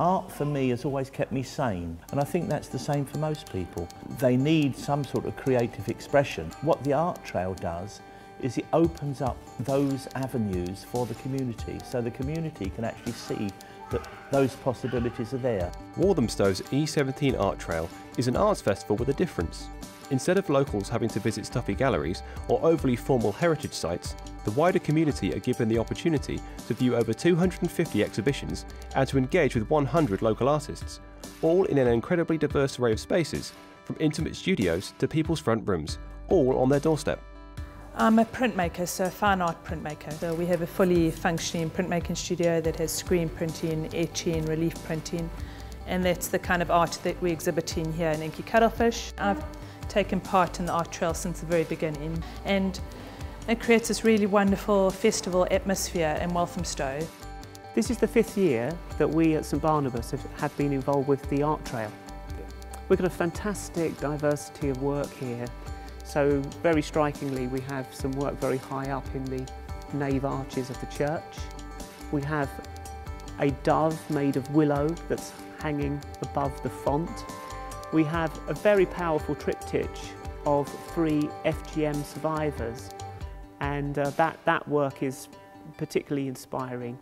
Art for me has always kept me sane, and I think that's the same for most people. They need some sort of creative expression. What the art trail does is it opens up those avenues for the community, so the community can actually see that those possibilities are there. Walthamstow's E17 Art Trail is an arts festival with a difference. Instead of locals having to visit stuffy galleries or overly formal heritage sites, the wider community are given the opportunity to view over 250 exhibitions and to engage with 100 local artists, all in an incredibly diverse array of spaces, from intimate studios to people's front rooms, all on their doorstep. I'm a printmaker, so a fine art printmaker. So we have a fully functioning printmaking studio that has screen printing, etching, relief printing, and that's the kind of art that we're exhibiting here in Inky Cuttlefish. I've taken part in the art trail since the very beginning, and it creates this really wonderful festival atmosphere in Walthamstow. This is the 5th year that we at St Barnabas have been involved with the art trail. We've got a fantastic diversity of work here. So very strikingly, we have some work very high up in the nave arches of the church. We have a dove made of willow that's hanging above the font. We have a very powerful triptych of 3 FGM survivors, and that work is particularly inspiring.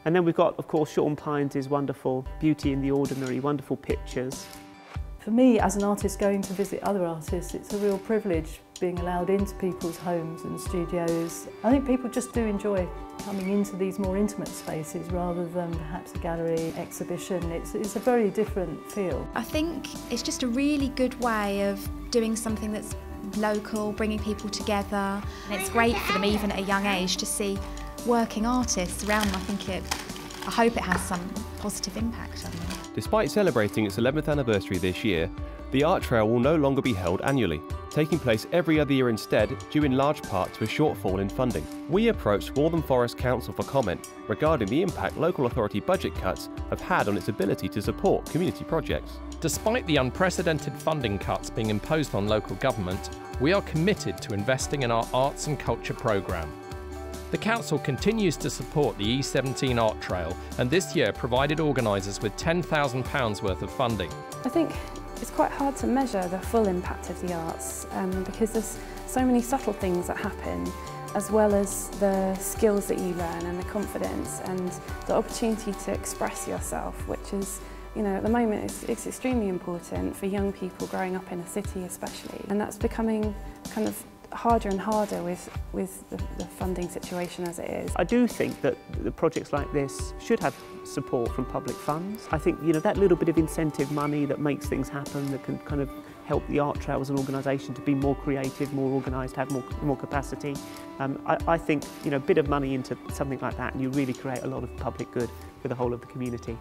And then we've got, of course, Sean Pines' wonderful Beauty in the Ordinary, wonderful pictures. For me, as an artist going to visit other artists, it's a real privilege being allowed into people's homes and studios. I think people just do enjoy coming into these more intimate spaces rather than perhaps a gallery exhibition. It's a very different feel. I think it's just a really good way of doing something that's local, bringing people together. And it's great for them, even at a young age, to see working artists around them. I hope it has some positive impact on them. Despite celebrating its 11th anniversary this year, the Art Trail will no longer be held annually, taking place every other year instead, due in large part to a shortfall in funding. We approached Waltham Forest Council for comment regarding the impact local authority budget cuts have had on its ability to support community projects. Despite the unprecedented funding cuts being imposed on local government, we are committed to investing in our arts and culture programme. The Council continues to support the E17 Art Trail, and this year provided organisers with £10,000 worth of funding. I think it's quite hard to measure the full impact of the arts because there's so many subtle things that happen, as well as the skills that you learn and the confidence and the opportunity to express yourself, which is, you know, at the moment it's extremely important for young people growing up in a city especially, and that's becoming kind of harder and harder with the funding situation as it is. I do think that the projects like this should have support from public funds. I think, you know, that little bit of incentive money that makes things happen, that can kind of help the art trail as an organisation to be more creative, more organised, have more capacity. I think, you know, a bit of money into something like that and you really create a lot of public good for the whole of the community.